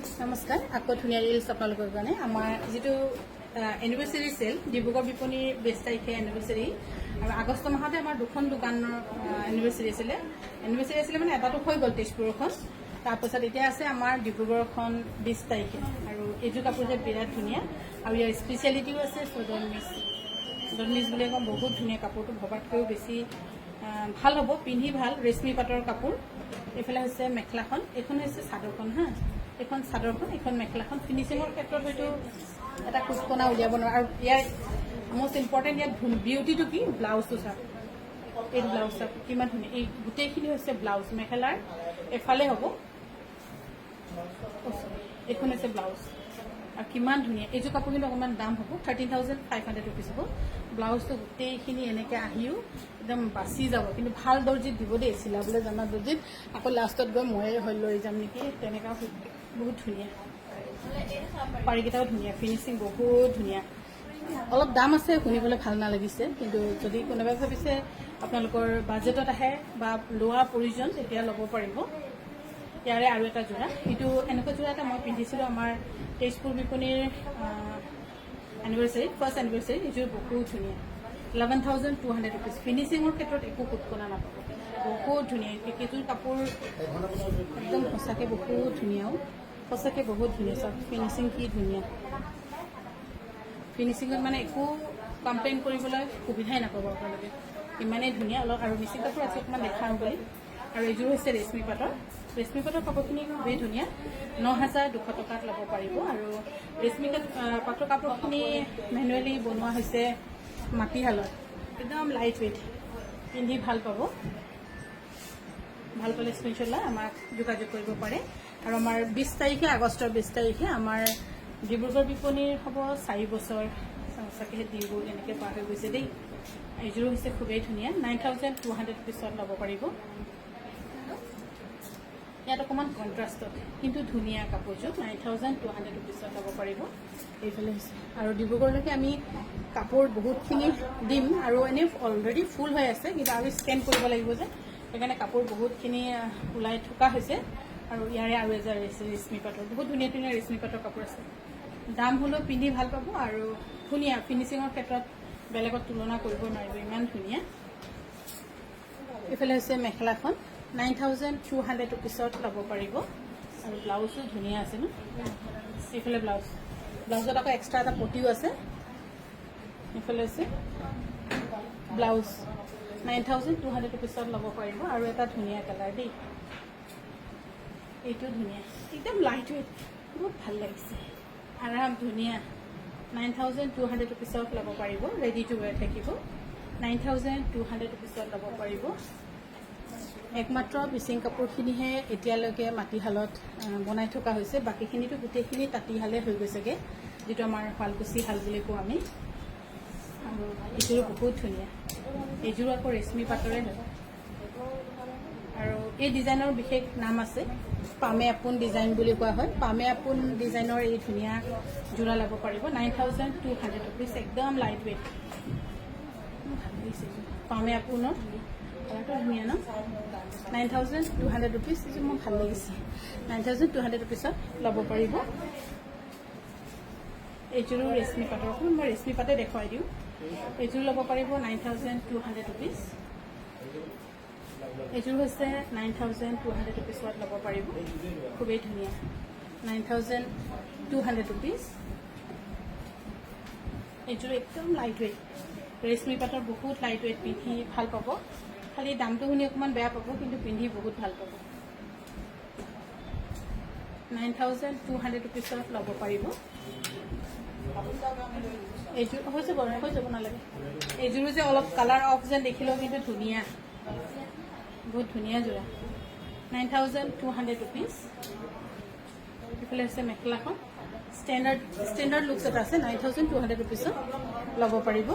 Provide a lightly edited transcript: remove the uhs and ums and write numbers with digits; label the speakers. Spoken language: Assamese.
Speaker 1: নমস্কাৰ আকৌ ধুনীয়া ৰিলছ আপোনালোকৰ কাৰণে আমাৰ যিটো এনিভাৰ্চাৰী চেল ডিব্ৰুগড় বিপণীৰ 20 তাৰিখে এনিভাৰ্চাৰী আৰু আগষ্ট মাহতে আমাৰ দুখন দোকানৰ এনিভাৰ্চাৰী আছিলে মানে এটাটো হৈ গ'ল তেজপুৰখন তাৰপিছত এতিয়া আছে আমাৰ ডিব্ৰুগড়খন 20 তাৰিখে আৰু এইযোৰ কাপোৰ যে বিৰাট ধুনীয়া আৰু ইয়াৰ স্পেচিয়েলিটিও আছে ডন মিছ বুলি কম বহুত ধুনীয়া কাপোৰটো ভবাতকৈও বেছি ভাল হ'ব পিন্ধি ভাল ৰেশমী পাটৰ কাপোৰ এইফালে হৈছে মেখেলাখন এইখন হৈছে চাদৰখন হা এখন চাদৰখন এখন মেখেলাখন ফিনিচিঙৰ ক্ষেত্ৰত হয়তো এটা কুচকনা উলিয়াব নোৱাৰে আৰু ইয়াৰ মষ্ট ইম্পৰ্টেণ্ট ইয়াত বিউটিটো কি ব্লাউজটো চাওক এই ব্লাউজ চাওক কিমান ধুনীয়া এই গোটেইখিনি হৈছে ব্লাউজ মেখেলাৰ এফালে হ'ব এইখন হৈছে ব্লাউজ আৰু কিমান ধুনীয়া এইযোৰ কাপোৰ কিন্তু অকণমান দাম হ'ব 13,500 ৰুপিজ হ'ব ব্লাউজটো গোটেইখিনি এনেকৈ আহিও একদম বাচি যাব কিন্তু ভাল দৰ্জিত দিব দেই চিলাবলৈ জানা দৰ্জিত আকৌ লাষ্টত গৈ ময়ে হৈ লৈ যাম নেকি তেনেকুৱা বহুত ধুনীয়া পাৰিকেইটাও ধুনীয়া ফিনিচিং বহুত ধুনীয়া অলপ দাম আছে শুনিবলৈ ভাল নালাগিছে কিন্তু যদি কোনোবাই ভাবিছে আপোনালোকৰ বাজেটত আহে বা লোৱা প্ৰয়োজন তেতিয়া ল'ব পাৰিব ইয়াৰে আৰু এটা যোৰা এইটো এনেকুৱা যোৰা এটা মই পিন্ধিছিলোঁ আমাৰ তেজপুৰ বিপণীৰ এনিভাৰ্চাৰী ফাৰ্ষ্ট এনিভাৰ্চাৰী এইযোৰ বহুত ধুনীয়া 11,200 ৰুপিজ ফিনিচিঙৰ ক্ষেত্ৰত একো কুটকনা নাপাব বহুত ধুনীয়া এইকেইযোৰ কাপোৰ একদম সঁচাকৈ বহুত ধুনীয়াও সঁচাকৈ বহুত ধুনীয়া চব ফিনিচিং কি ধুনীয়া ফিনিচিঙত মানে একো কমপ্লেইন কৰিবলৈ সুবিধাই নাপাব আপোনালোকে ইমানেই ধুনীয়া অলপ আৰু মিচিং কাপোৰ আছে অকণমান দেখাওঁ বুলি আৰু এইযোৰ হৈছে ৰেশমী পাটৰ কাপোৰখিনি খুবেই ধুনীয়া 9,200 টকাত ল'ব পাৰিব আৰু ৰেশমী পাটৰ কাপোৰখিনি মেনুৱেলি বনোৱা হৈছে মাটিশালত একদম লাইট ৱেইট পিন্ধি ভাল পাব ভাল পালে স্ক্ৰীনশ্বট লৈ আমাক যোগাযোগ কৰিব পাৰে আৰু আমাৰ 20 তাৰিখে আগষ্টৰ 20 তাৰিখে আমাৰ ডিব্ৰুগড় বিপণীৰ হ'ব 4 বছৰ সঁচাকৈ দিনবোৰ এনেকৈ পাৰ হৈ গৈছে দেই এইযোৰো হৈছে খুবেই ধুনীয়া 9,200 ৰুপিছত ল'ব পাৰিব ইয়াত অকণমান কণ্ট্ৰাষ্টত কিন্তু ধুনীয়া কাপোৰযোৰ 9,200 ৰুপিছত ল'ব পাৰিব এইফালে হৈছে আৰু ডিব্ৰুগড়লৈকে আমি কাপোৰ বহুতখিনি দিম আৰু এনেই অলৰেডি ফুল হৈ আছে কিন্তু আৰু স্কেন কৰিব লাগিব যে সেইকাৰণে কাপোৰ বহুতখিনি ওলাই থকা হৈছে আৰু ইয়াৰে আৰু এযোৰ ৰেশমী পাটৰ বহুত ধুনীয়া ধুনীয়া ৰেশমী পাটৰ কাপোৰ আছে দাম হ'লেও পিন্ধি ভাল পাব আৰু ধুনীয়া ফিনিচিঙৰ ক্ষেত্ৰত বেলেগত তুলনা কৰিব নোৱাৰিব ইমান ধুনীয়া এইফালে হৈছে মেখেলাখন 9,200 ৰুপিছত ল'ব পাৰিব আৰু ব্লাউজো ধুনীয়া আছে ন এইফালে ব্লাউজত আকৌ এক্সট্ৰা এটা পটিও আছে এইফালে হৈছে ব্লাউজ 9,200 ৰুপিছত ল'ব পাৰিব আৰু এটা ধুনীয়া কালাৰ দেই এইটো ধুনীয়া একদম লাইট ৱেইট বহুত ভাল লাগিছে আৰাম ধুনীয়া 9,200 ৰুপিছত ল'ব পাৰিব ৰেডি টু ৱেৰ থাকিব 9,200 ৰুপিছত ল'ব পাৰিব একমাত্ৰ মিচিং কাপোৰখিনিহে এতিয়ালৈকে মাটিশালত বনাই থকা হৈছে বাকীখিনিতো গোটেইখিনি তাঁতীশালে হৈ গৈছেগৈ যিটো আমাৰ শুৱালকুছি শাল বুলি কওঁ আমি আৰু এইযোৰো বহুত ধুনীয়া এইযোৰো আকৌ ৰেশমী পাটৰে হয় আৰু এই ডিজাইনৰ বিশেষ নাম আছে পামে আপোন ডিজাইন বুলি কোৱা হয় পামে আপোন ডিজাইনৰ এই ধুনীয়া যোৰা ল'ব পাৰিব 9,200 ৰুপিজ একদম লাইট ৱেইট ভাল লাগিছে পামে আপোনৰ কালাৰটো ধুনীয়া ন 9,200 ৰুপিজ এইযোৰ মোৰ ভাল লাগিছে 9,200 ৰুপিজত ল'ব পাৰিব এইযোৰো ৰেশমী পাটৰ মই ৰেশমী পাটে দেখুৱাই দিওঁ এইযোৰ ল'ব পাৰিব 9,200 ৰুপিজ এইযোৰ হৈছে 9,200 ৰুপিজত ল'ব পাৰিব খুবেই ধুনীয়া 9,200 ৰুপিজ এইযোৰ একদম লাইট ৱেইট ৰেশমী পাটৰ বহুত লাইট ৱেইট পিন্ধি ভাল পাব খালি দামটো শুনি অকণমান বেয়া পাব কিন্তু পিন্ধি বহুত ভাল পাব 9,200 ৰুপিজত ল'ব পাৰিব এইযোৰ হৈছে বাৰু হৈ যাব নালাগে এইযোৰো যে অলপ কালাৰ অফ যেন দেখিলেও কিন্তু ধুনীয়া বহুত ধুনীয়া যোৰা 9,200 ৰুপিজ এইফালে হৈছে মেখেলাখন ষ্টেণ্ডাৰ্ড লুকছ এটা আছে 9,200 ৰুপিজত ল'ব পাৰিব